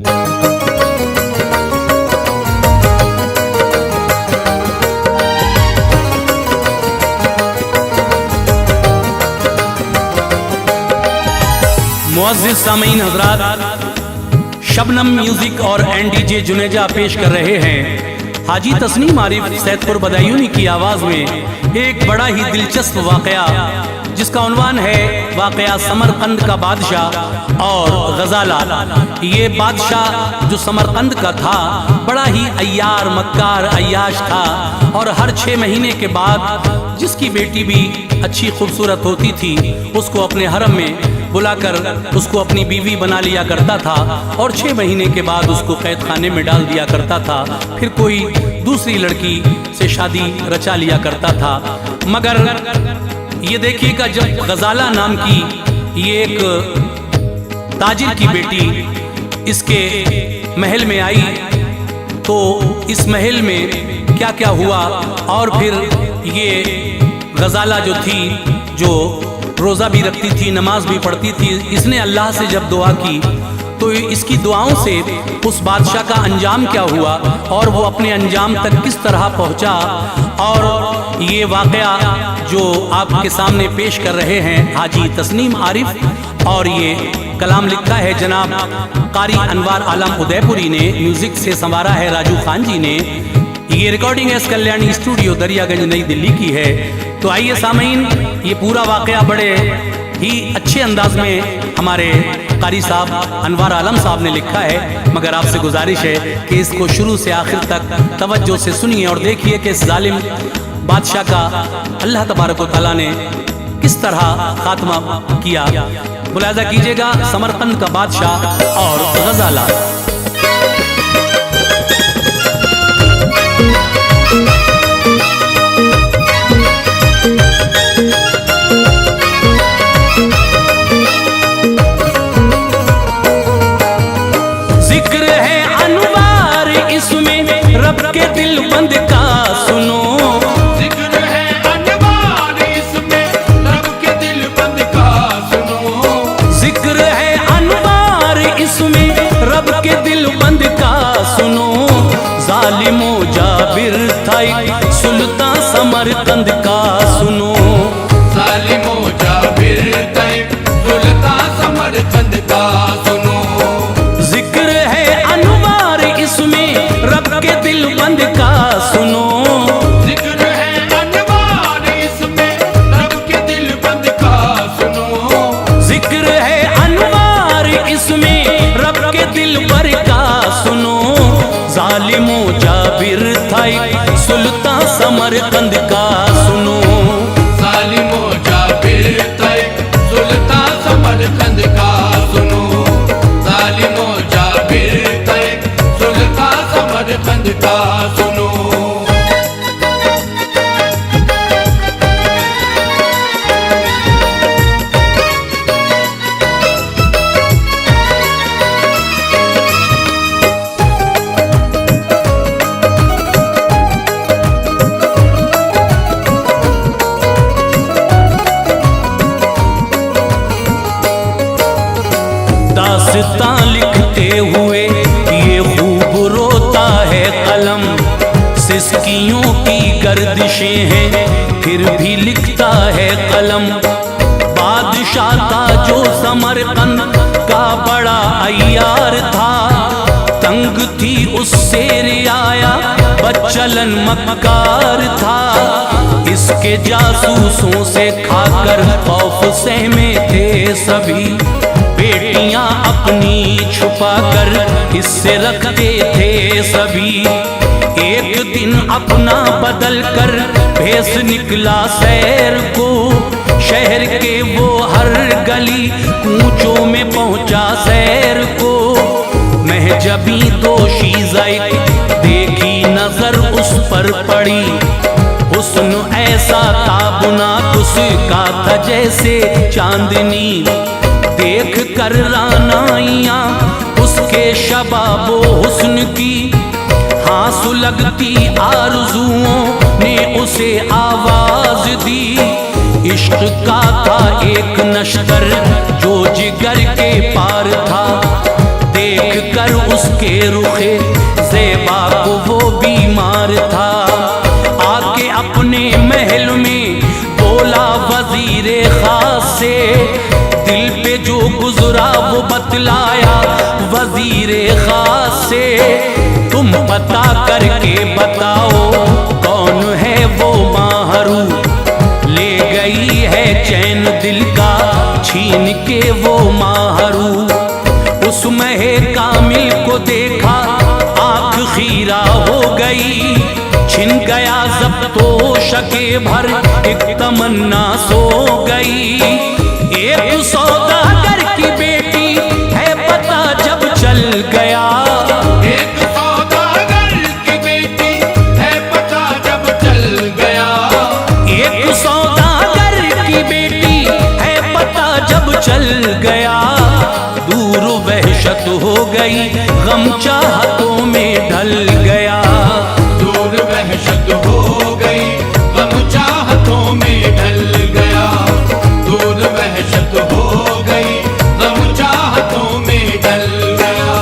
मुअज़्ज़िज़ सामीन हज़रात, शबनम म्यूजिक और एनडीजे जुनेजा पेश कर रहे हैं हाजी तस्नीम आरिफ सैदपुर बदायूनी की आवाज में एक बड़ा ही दिलचस्प वाकया, जिसका उन्वान है वाकया समरकंद का बादशाह और गजाला। ये बादशाह जो समरकंद का था बड़ा ही अय्यार मक्कार अय्याश था, और हर 6 महीने के बाद जिसकी बेटी भी अच्छी खूबसूरत होती थी उसको अपने हरम में बुलाकर उसको अपनी बीवी बना लिया करता था, और 6 महीने के बाद उसको कैद खाने में डाल दिया करता था। फिर कोई दूसरी लड़की से शादी रचा लिया करता था। मगर ये देखिएगा, जब गजाला नाम की ये एक ताजिर की बेटी इसके महल में आई तो इस महल में क्या क्या हुआ, और फिर ये गजाला जो थी, जो रोज़ा भी रखती थी, नमाज भी पढ़ती थी, इसने अल्लाह से जब दुआ की तो इसकी दुआओं से उस बादशाह का अंजाम क्या हुआ और वो अपने अंजाम तक किस तरह पहुंचा। और ये वाकया जो आपके सामने पेश कर रहे हैं हाजी तस्नीम आरिफ, और ये कलाम लिखा है जनाब कारी अनवार आलम उदयपुरी ने, म्यूजिक से संवारा है राजू खान जी ने। ये recording S Kalyani studio Daryaganj नई दिल्ली की है। तो आइए सामीन, ये पूरा वाकया बड़े ही अच्छे अंदाज में हमारे कारी साहब अनवार आलम साहब ने लिखा है, मगर आपसे गुजारिश है कि इसको शुरू से आखिर तक तवज्जो से सुनिए और देखिए कि इस जालिम बादशाह का अल्लाह तबारक व तआला ने किस तरह खात्मा किया। मुलाहिजा कीजिएगा समरकंद का बादशाह और गजाला। सुल्तान समरकंद का सुनो, जालिमो जाबिर तैब सुल्तान समरकंद का सुनो। जिक्र है अनवार इसमें रब के दिल बंद का सुनो, जिक्र है अनवार इसमें रब के दिल बंद का सुनो। जिक्र है अनवार इसमें रब के दिल पर का सुनो। जालिमो जाबिर तैब सुल्तान समरकंद का सुनो, जालिमो जाबिर तैब सुल्तान समरकंद का सुनो। जालिमो जाबिर तैब सुल्तान समरकंद का सुनो। दास्तां लिखते हुए ये खूब रोता है कलम, सिसकियों की गर्दिशें हैं फिर भी लिखता है कलम। बादशाह था जो समरकंद का बड़ा अय्यार था, तंग थी उससे रियाया बच्चलन मक्कार था। इसके जासूसों से खाकर खौफ सहमे थे सभी, बेटियां अपनी छुपा कर इससे रखते थे सभी। एक दिन अपना बदल कर भेस निकला सैर को, शहर के वो हर गली कूचों में पहुंचा सैर को। महजबी दोशीज़ा देखी नजर उस पर पड़ी, हुस्न ऐसा ताबुना उसका था जैसे चांदनी। देख कर रानाइयाँ उसके शबाबो हुस्न की, हाँ सुलगती आरज़ुओं ने उसे आवाज दी। इश्क का था एक नश्तर जो जिगर के पार था, देख कर उसके रुखे ज़ेबा को वो बीमार था। आके अपने महल में बोला वजीरे खास से, दिल पे जो गुजरा वो बतलाया वजीरे खास से। तुम पता करके बताओ कौन है वो माहरू, ले गई है चैन दिल का छीन के वो माहरू। उस महे कामिल को देखा आँख खीरा हो गई, छिन गया ज़ब्तो शके भर एक तमन्ना सो गई। एक सौदागर की बेटी है पता जब चल गया, एक सौदागर की बेटी है पता जब चल गया। एक सौदागर की बेटी है पता जब चल गया। दूर वहशत हो गई गम चाहतों में ढल गया, दूर वहशत हो गई गम चाहतों में ढल गया। दूर वहशत हो गई गम चाहतों में ढल गया।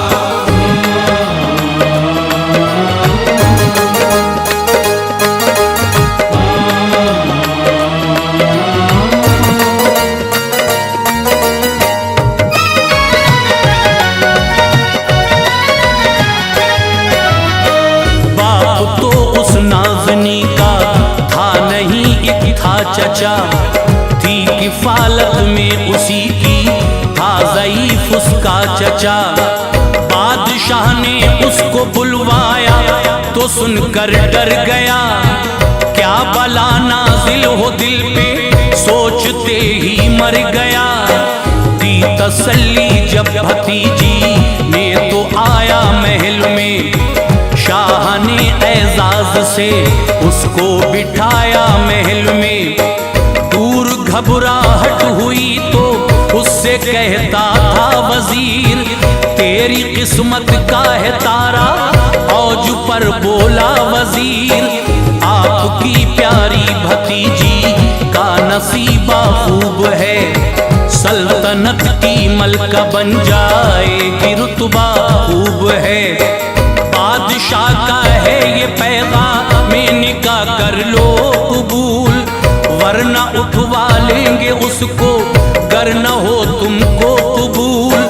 बाप तो उस नाज़नी का था नहीं, एक था चचा, थी किफालत में उसी की, था ज़ईफ उसका चचा। बादशाह ने उसको बुलवाया तो सुनकर डर गया, क्या बला नाजिल हो दिल पे सोचते ही मर गया। दी तसल्ली जब भतीजी ने तो आया महल में, शाह ने एजाज से उसको बिठाया महल में। दूर घबराहट हुई तो उससे कहता था वजीर, तेरी किस्मत का है तारा। औज पर बोला वजीर, आपकी प्यारी भतीजी का नसीबा खूब है, सल्तनत की मलका बन जाएगी रुतबा खूब है। बादशाह का है ये पैगाम में निकाह कर लो कबूल, वरना उठवा लेंगे उसको गर न हो तुमको कबूल।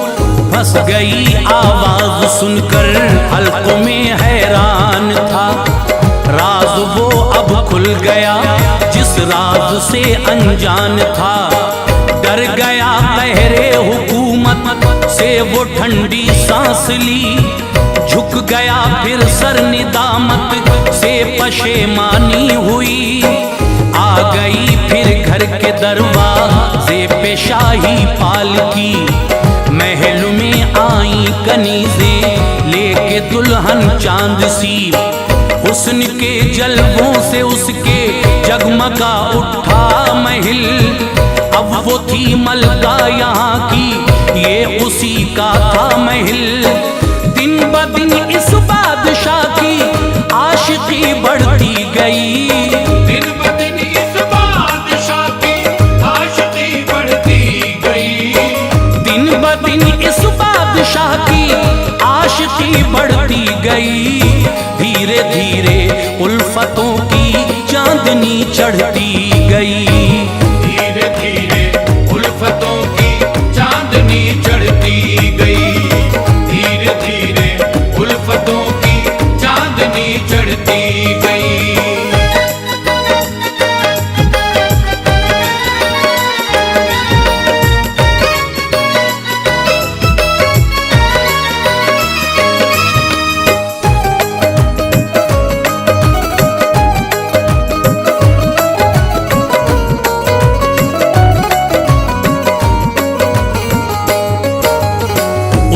फंस गई आवाज सुनकर हल्कों में हैरान था, राज वो अब खुल गया जिस राज से अनजान था। डर गया कहरे हुकूमत से वो ठंडी सांस ली, झुक गया फिर सर निदामत से पशेमानी हुई। आ गई फिर घर के दरवाजे पे शाही पालकी, महल में आई कनीज़ें लेके दुल्हन चांद सी। हुस्न के जलवों से उसके जगमगा उठा महल, अब वो थी मलका यहाँ की ये उसी का था महल। दिन ब दिन इस बादशाह की आशिकी बढ़ती गई, दिन ब दिन इस बादशाह की आशिकी बढ़ती गई। दिन ब दिन इस बादशाह की आशिकी बढ़ती गई। धीरे धीरे उल्फतों की चांदनी चढ़ती गई, धीरे धीरे उल्फतों की चांदनी चढ़ती गई। धीरे धीरे उल्फतों की चांदनी चढ़ती गई।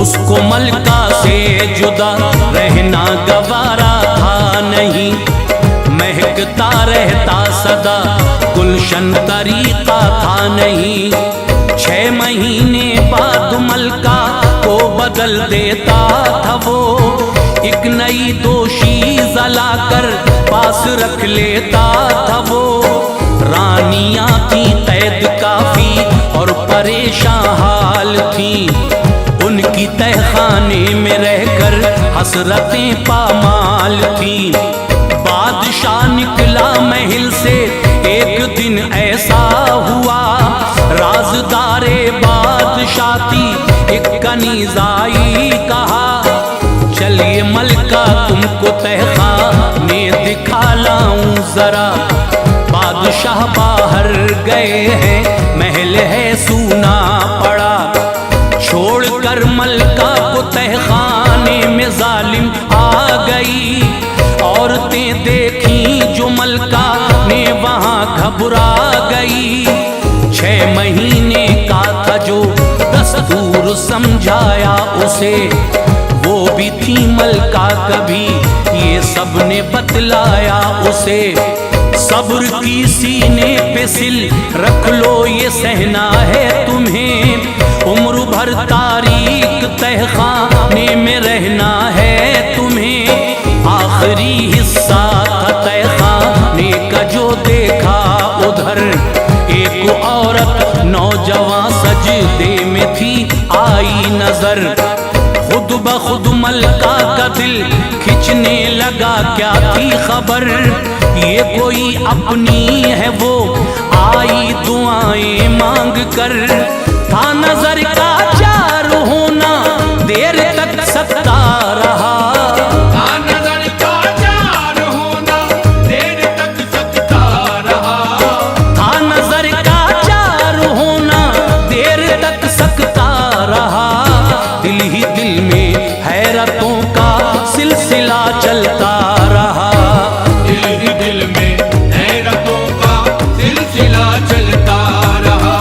उसको मलका से जुदा रहना गवारा था नहीं, महकता रहता सदा गुलशन तरीका था नहीं। 6 महीने बाद मलका को बदल देता था वो, एक नई दोशी जलाकर पास रख लेता था वो। रानी रानियां थी कैद काफी और परेशान हाल थी। उनकी तहखाने में रहकर हसरतें पामाल थी। बादशाह निकला महल से एक दिन ऐसा हुआ, राजदारे बादशाह थी एक कनीज़ाई कहा, चलिए मलका तुमको तहखाने दिखा लाऊं जरा। बादशाह बाहर गए हैं, महल है सूना पड़ा। छोड़कर मलका को तहखाने में जालिम आ गई। औरतें देखी जो मलका ने वहां घबरा गई। 6 महीने का था जो दस्तूर समझाया उसे, वो भी थी मलका कभी ये सब ने बतलाया उसे। सब्र की सीने पे सिल रख लो ये सहना है तुम्हें, उम्र भर तारीख तहखाने में रहना है तुम्हें। आखिरी हिस्सा था तहखाने का जो देखा उधर, एक औरत नौजवान सजदे में थी आई नजर। खुद ब खुद मलका का दिल खिंचने लगा, क्या थी खबर ये कोई अपनी है वो आई दुआएं मांग कर। था नजर का चार होना देर तक सकता रहा, था नजर का चार होना देर तक सकता रहा। था नजर का चार होना देर तक सकता रहा। दिल ही दिल में हैरतों का सिलसिला चलता रहा। दिल ही दिल में हैरतों का सिलसिला चलता रहा।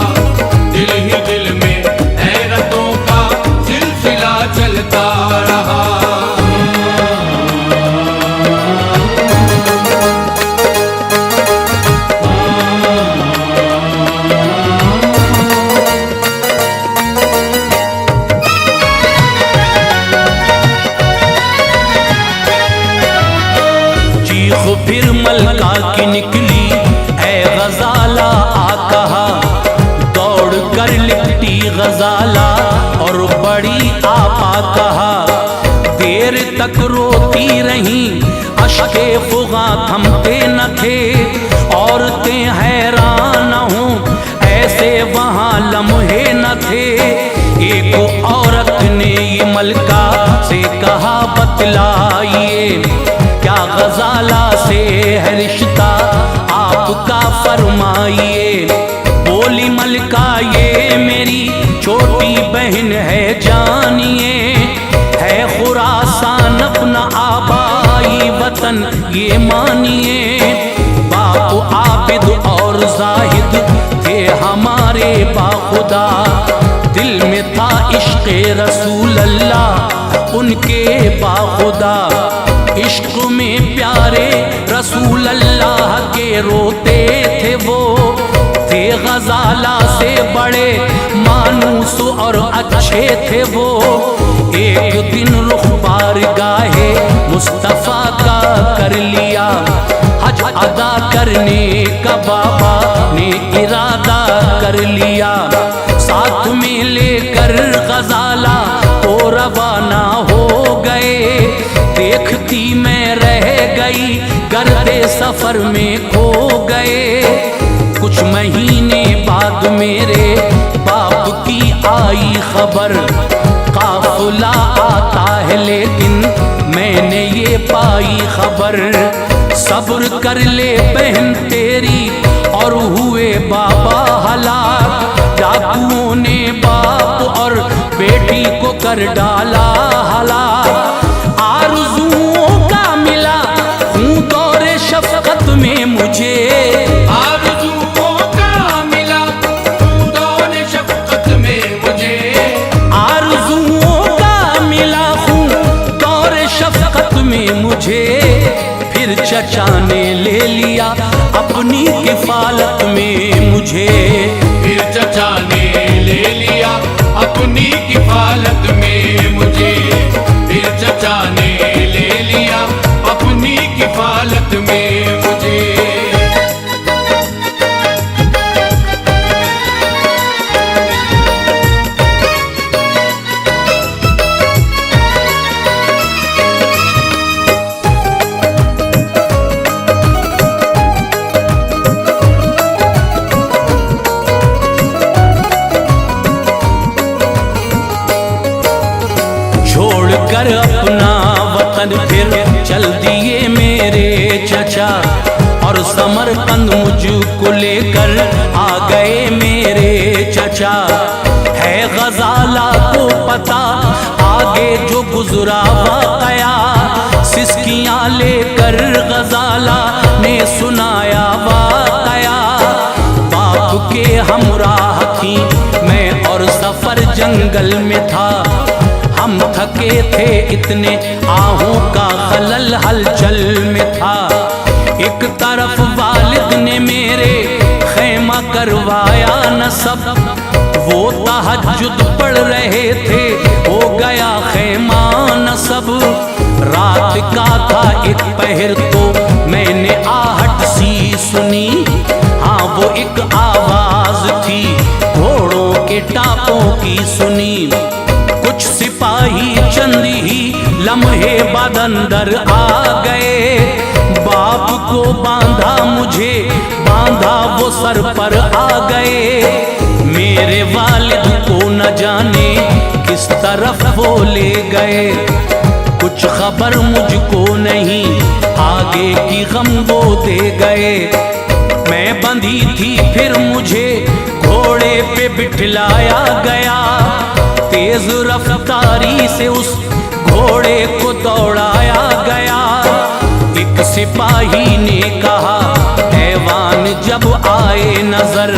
दिल ही दिल में हैरतों का सिलसिला चलता रहा। चीख फिर मलका की निकली, ऐ गजाला आ कहा। दौड़ कर लिपटी गजाला और बड़ी आपा कहा। देर तक रोती रहीं, अश्के फुगा थमते न थे। औरतें हैरान हूँ ऐसे वहाँ लम्हे न थे। एक औरत ने ये मलका से कहा बतलाइए, क्या गजाला से है रिश्ता आपका फरमाइए। बोली मलका ये मेरी छोटी बहन है जानिए, है खुरासान अपना आबाई वतन ये मानिए। बाप आबिद और जाहिद थे हमारे बाखुदा, दिल में था इश्क़ रसूल अल्लाह उनके बाखुदा। इश्क में प्यारे रसूल अल्लाह के रोते थे वो, थे गजाला से बड़े मानूस और अच्छे थे वो। एक दिन रुख बारगाहे मुस्तफ़ा का कर लिया, हज अदा करने का बाबा ने इरादा कर लिया। साथ में लेकर गजाला को रवाना हो गए। देखती मैं रह गई गर्दे सफर में खो गए। कुछ महीने बाद मेरे बाप की आई खबर, काफिला आता है लेकिन मैंने ये पाई खबर। सब्र कर ले बहन तेरी और हुए बाबा हलाक। डाकुओं ने बाप और बेटी को कर डाला हलाक। आरज़ुओं का मिला हूँ दौरे शफ़क़त में मुझे, आरज़ुओं का मिला हूँ दौरे शफ़क़त में मुझे। आरज़ुओं का मिला हूँ दौरे शफ़क़त में मुझे। फिर चचा ने ले लिया अपनी किफ़ालत में मुझे। फिर चचा ने ले लिया अपनी किफ़ालत में मुझे। फिर चचा ने ले लिया अपनी किफ़ालत में मुझे। छोड़कर अपना वतन फिर चल दिए मेरे चचा, और समरकंद मुझको लेकर आ गए मेरे चचा। है गजाला को पता आगे जो गुजरा वाकया, सिसकियां लेकर गजाला ने सुनाया वाकया। बाप के हमराह थी मैं और सफर जंगल में था, हम थके थे इतने आहों का खलल हलचल में था। एक तरफ वालिद ने मेरे खैमा करवाया नसब, वो तहज्जुद पढ़ रहे थे हो गया खैमा नसब। रात का था एक पहर तो मैंने आहट सी सुनी, हाँ वो एक आवाज थी घोड़ों के टापों की सुनी। कुछ सिपाही चंद ही लम्हे बाद अंदर आ गए, बाप को बांधा मुझे बांधा वो सर पर आ गए। मेरे वालिद को न जाने किस तरफ वो ले गए, कुछ खबर मुझको नहीं आगे की गम वो दे गए। मैं बंधी थी फिर मुझे घोड़े पे बिठलाया गया, तेज रफ्तारी से उस घोड़े को दौड़ाया गया। एक सिपाही ने कहा हैवान जब आए नजर,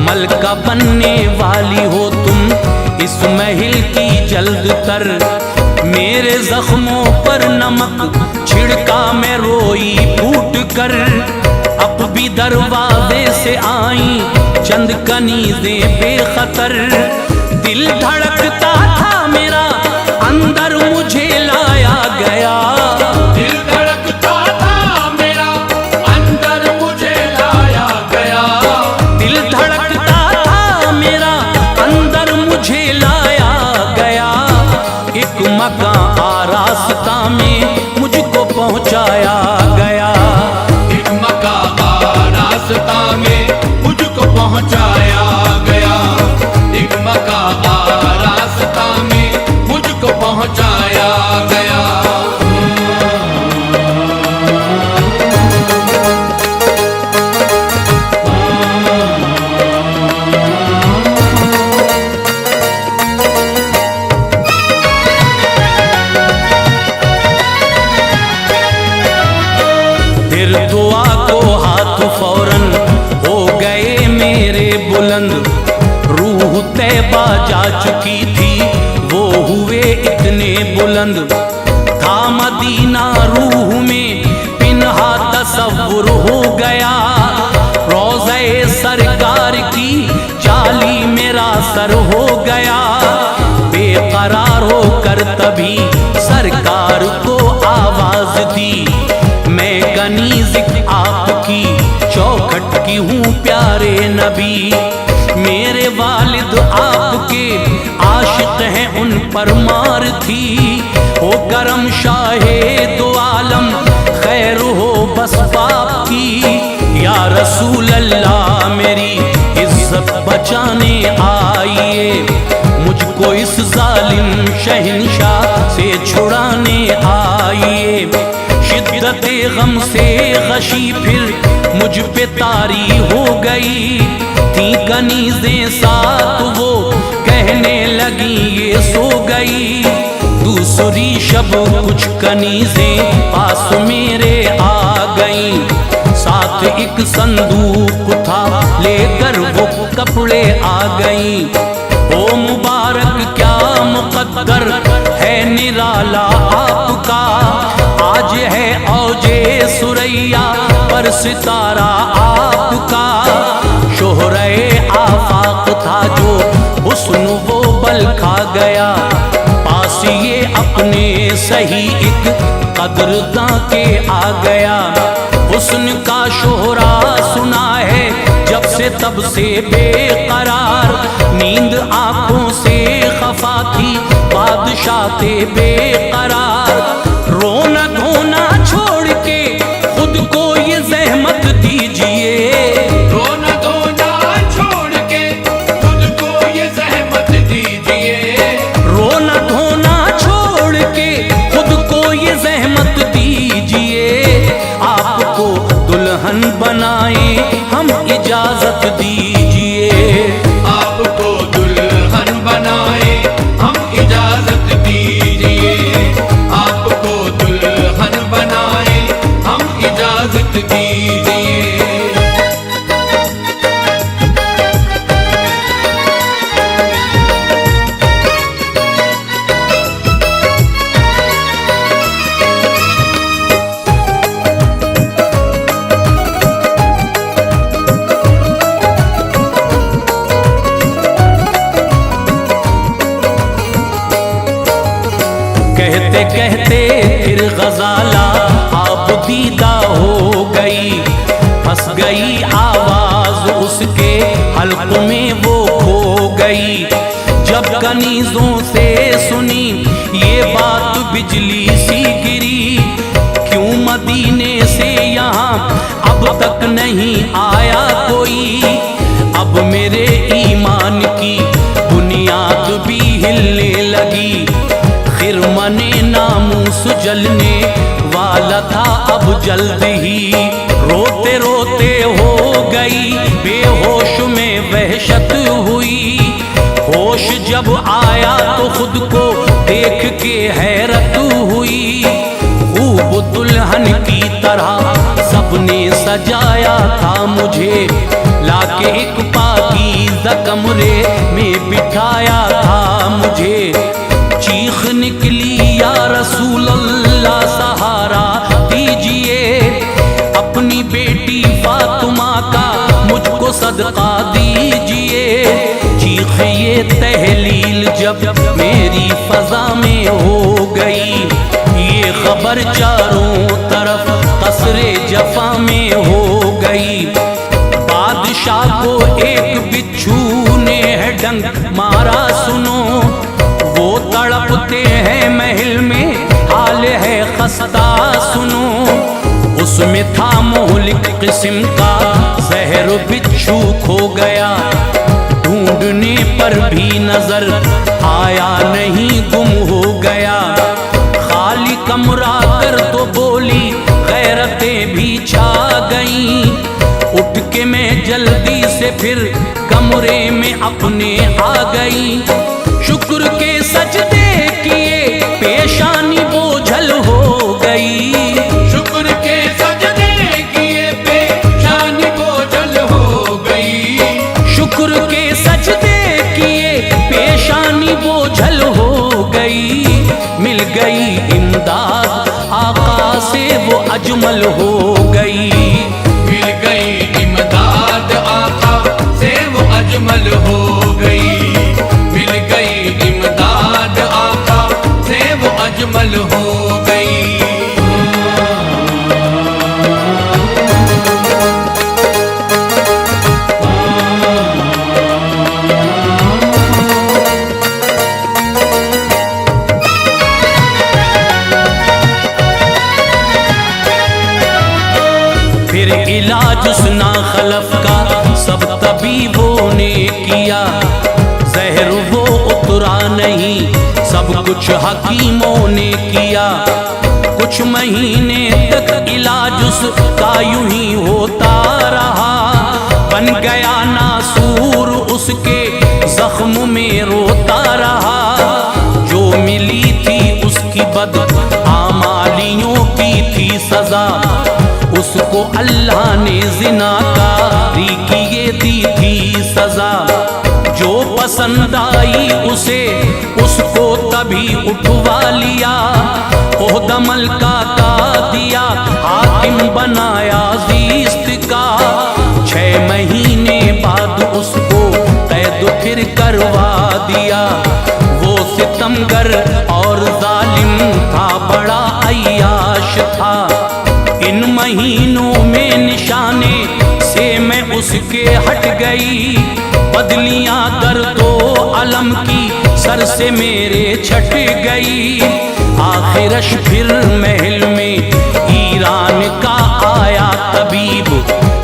मलका बनने वाली हो तुम इस महल की जल्द तर। मेरे जख्मों पर नमक छिड़का मैं रोई फूट कर, अब भी दरवाजे से आई चंद कनीज़ें बेखतर। दिल धड़कता था मेरा अंदर मुझे लाया गया, दिल धड़कता था मेरा अंदर मुझे लाया गया। दिल धड़कता था मेरा अंदर मुझे लाया गया। एक मकान आरास्ता में मुझको पहुंचाया गया, एक मकान रास्ता में मुझको पहुंचाया गया। एक मकान रास्ता में मुझको पहुंचाया गया। फिर दुआ को हाथ फौरन हो गए मेरे बुलंद। रूह तैबा जा चुकी थी वो हुए इतने बुलंद। था मदीना रूह में पिन्हा तसव्वुर हो गया, रोज़े सरकार की चाली मेरा सर हो गया। बेकरार होकर तभी सरकार को आवाज दी, मैं कनीज़ आपकी चौखट की हूँ प्यारे नबी। मेरे वालिद आपके आशिक हैं उन पर मार थी, हो करम शाहे दो आलम खैर हो बस बाप की। या रसूल अल्लाह मेरी इज्जत बचाने आइए, मुझको इस जालिम शहंशाह से छुड़ाने आइए। शिद्दते गम से गशी फिर मुझ पे तारी हो गई, थी कनीज़ें साथ वो कहने लगी ये सो गई। दूसरी शब कुछ कनीज़ें पास मेरे आ गईं, साथ एक संदूक था लेकर वो कपड़े आ गईं। ओ मुबारक क्या मुकद्दर है निराला आपका, आज है औजे सुरैया पर सितारा आपका। शोहरे आफाक था जो हुस्न वो बल खा गया, पास ये अपने सही एक कदरदां के आ गया। हुस्न का शोहरा सुना है जब से तब से बेकरार, नींद आंखों से खफा थी बादशाह थे बेकरार। रोना धोना छोड़ के खुद को ये जहमत दीजिए, रोना धोना छोड़ के खुद को ये जहमत दीजिए। रोना धोना छोड़ कहते फिर गजाला आबदीदा हो गई। फंस गई आवाज उसके हल्क में वो खो गई। जब कनीजों से सुनी ये बात बिजली सी गिरी, क्यों मदीने से यहाँ अब तक नहीं आया कोई। अब मेरे ईमान की बुनियाद भी हिलने लगी। खिरमने नामूस जलने वाला था अब जल्द ही। रोते रोते हो गई बेहोश में वहशत हुई। होश जब आया तो खुद को देख के हैरत हुई। खूब दुल्हन की तरह सबने सजाया था मुझे, लाके एक पाकीज़ा कमरे में बिठाया था मुझे। चीख निकली या रसूल अल्लाह सहारा दीजिए, अपनी बेटी फातिमा का मुझको सदका दीजिए। चीख ये तहलील जब मेरी फजा में हो गई, ये खबर चारों तरफ कसरे जफा में हो गई। बादशाह को एक बिच्छू ने है डंक मारा सुनो, वो तड़पते हैं महल में हाल है खस्ता सुनो। उसमें था मोहलिक किस्म का जहर बिच्छू खो गया, ढूंढने पर भी नजर आया नहीं गुम हो गया। खाली कमरा कर तो बोली गैरतें भी छा गईं। उठ के मैं जल्दी से फिर कमरे में अपने आ गई। शुक्र के सजदे किए पेशानी बोझल हो गई। शुक्र के सजदे किए पेशानी बोझल हो गई। शुक्र के सजदे किए पेशानी बोझल हो गई। मिल गई इमदाद आका से वो अजमल हो गई। मिल गई इमदाद आका से वो अजमल हो गई। मिल गई इमदाद आका से वो अजमल हो गई। फिर इलाज उसना खलफ का सब तबीबों ने किया, जहर वो उतरा नहीं सब कुछ हकीमों ने किया। कुछ महीने तक इलाज उसका यूं ही होता रहा, बन गया नासूर उसके जख्म में रोता रहा। जो मिली थी उसकी बद आमालियों की थी सजा, उसको अल्लाह ने ज़िनाकारी की ये दी थी सजा। जो पसंद आई उसे उसको तभी उठवा लिया, ओहदा मलका का दिया हाकिम बनाया ज़ीस्त का। 6 महीने बाद उसको कैद फिर करवा दिया। वो सितमगर और जालिम था, बड़ा अय्याश था। इन महीनों में निशाने से मैं उसके हट गई। बदलियां दर्दो अलम की सर से मेरे छट गई। आखिरश फिर महल में ईरान का आया तबीब,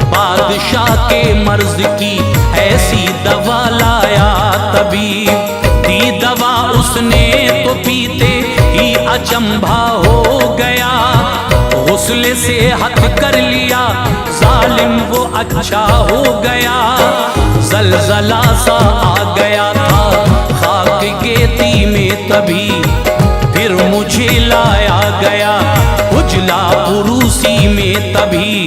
बादशाह के मर्ज की ऐसी दवा लाया तबीब। दी दवा उसने तो पीते ही अचंभा हो गया। गुस्ले से हथ कर लिया जालिम वो अच्छा हो गया। जलजला सा आ गया था खाक गेती में तभी, फिर मुझे लाया गया उजला पुरूसी में तभी।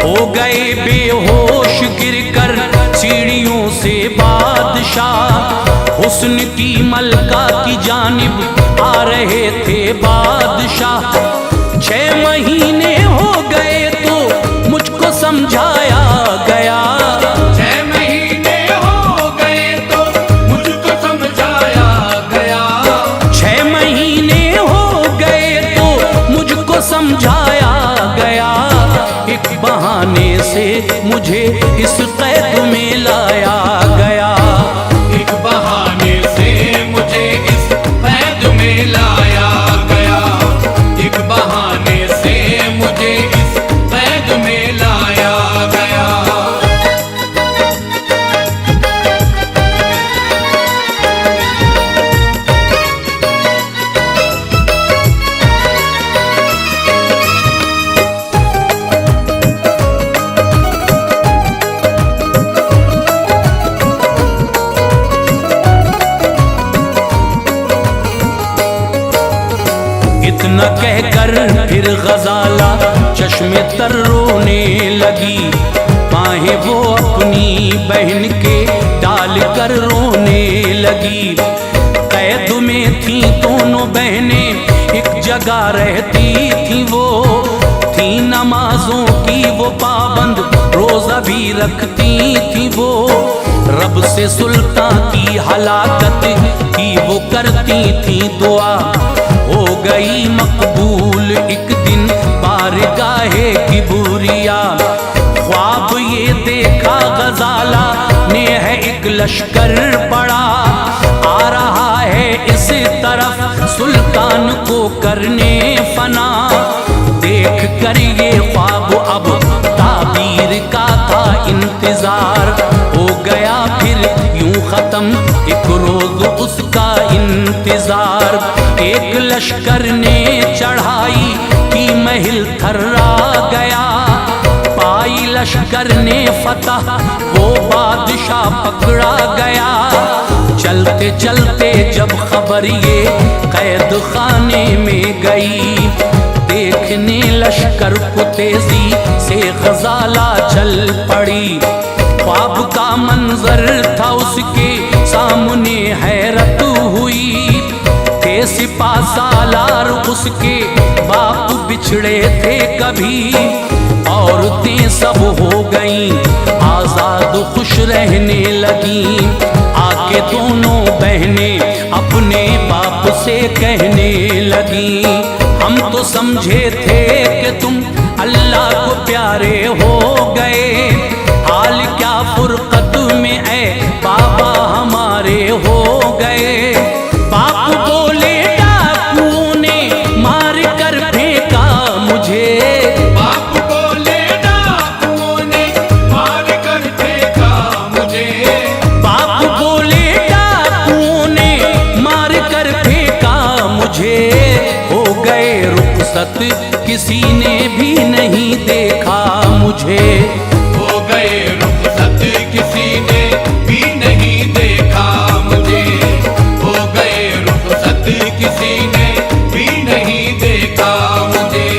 हो गए बेहोश गिरकर सीढ़ियों से बादशाह, हुस्न की मलका की जानिब आ रहे थे बादशाह। 6 महीने हो गए तो मुझको समझाया गया। 6 महीने हो गए तो मुझको समझाया गया। 6 महीने हो गए मुझे इस कैद में लाया गया। एक बहाने से मुझे इस कैद में लाया गया, एक बहाने से मुझे इस कैद में लाया गया। इतना कहकर फिर गजाला चश्मे तर रोने लगी, बाहें वो अपनी बहन के डाल कर रोने लगी। कैद में थी दोनों बहनें एक जगह रहती थी, वो थी नमाजों की वो पाबंद, रोजा भी रखती थी वो। रब से सुल्तान की हलाकत की वो करती थी दुआ, हो गई मकबूल एक दिन बारगाहे की बुरिया। ख्वाब ये देखा गजाला ने है एक लश्कर बड़ा, आ रहा है इस तरफ सुल्तान को करने फना। देख कर ये ख्वाब अब ताबीर का था इंतजार, हो गया फिर यूं खत्म एक रोज उसका इंतजार। एक लश्कर ने चढ़ाई की महल थर्रा गया, पाई लश्कर ने फतह वो बादशाह पकड़ा गया। चलते चलते जब खबर ये कैद खाने में गई, देखने लश्कर को तेजी से गजाला चल पड़ी। ख्वाब का मंजर था उसके सामने हैरत हुई, थे सिपा सालार उसके बाप बिछड़े थे कभी। औरतें सब हो गईं आजाद खुश रहने लगीं, आके दोनों बहनें अपने बाप से कहने लगीं, हम तो समझे थे कि तुम अल्लाह को प्यारे हो गए, हाल क्या फुरकत में है बाबा हमारे हो गए। बाप बोले डाकुओं ने मार कर फेंका मुझे, बाप बोले डाकुओं ने मार कर फेंका मुझे, बाप बोले डाकुओं ने मार कर फेंका मुझे। हो गए रुखसत किसी ने भी नहीं देखा मुझे, हो गए रुखसत किसी ने भी नहीं देखा मुझे, हो गए रुखसत किसी ने भी नहीं देखा मुझे।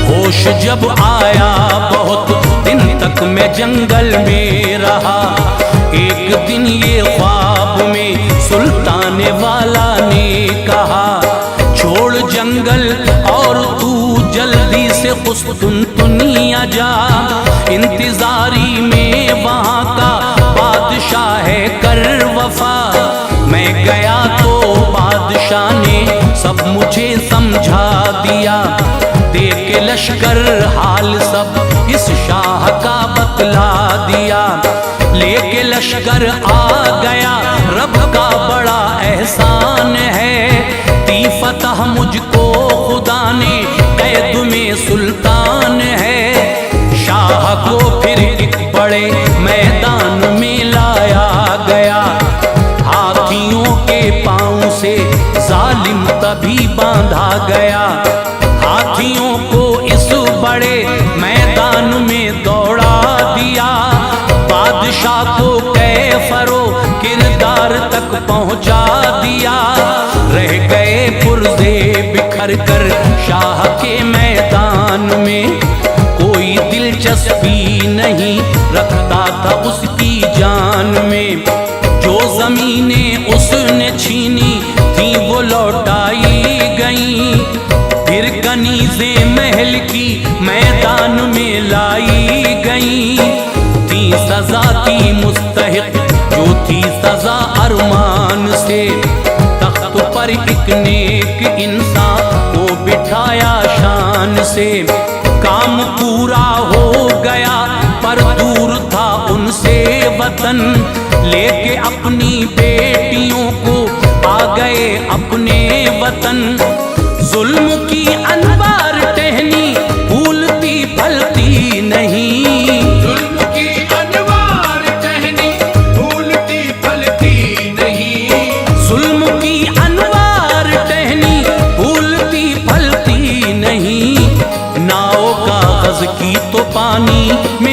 होश जब आया बहुत दिन तक मैं जंगल में रहा, एक दिन ये ख्वाब में सुल्तान वाला ने कहा, छोड़ जंगल और तू जल्दी से कुस्तुनतुनिया जा, इंतजारी में वहाँ का बादशाह है कर वफा। मैं गया तो बादशाह ने सब मुझे समझा दिया, देख के लश्कर हाल सब इस शाह का बतला दिया। लेके लश्कर आ गया रब का बड़ा एहसान है, दी फतह मुझको खुदा ने कैद में सुल्तान है। शाह को फिर एक बड़े मैदान में लाया गया, हाथियों के पांव से जालिम तभी बांधा गया। हाथियों को इस बड़े मैदान में दौड़ा दिया, बादशाह को कैफरो किरदार तक पहुंचा दिया। रह गए पुर्जे बिखर कर शाह के मैदान में, कोई दिलचस्पी नहीं रखता था उसकी जान में। जो जमीनें उसने छीनी थी वो लौटाई गईं, फिर कनीज़े महल की मैदान गई थी सजा की मुस्तहिक जो थी सजा अरमान से। तख्त पर एक नेक इंसान को बिठाया शान से। काम पूरा हो गया पर दूर था उनसे वतन, लेके अपनी बेटियों को आ गए अपने वतन। जुल्म की अनवार टहनी फूलती फलती नहीं, जुल्म की अनवार टहनी फूलती फलती नहीं, जुल्म की अनवार टहनी फूलती फलती नहीं। नाव कागज की तो पानी में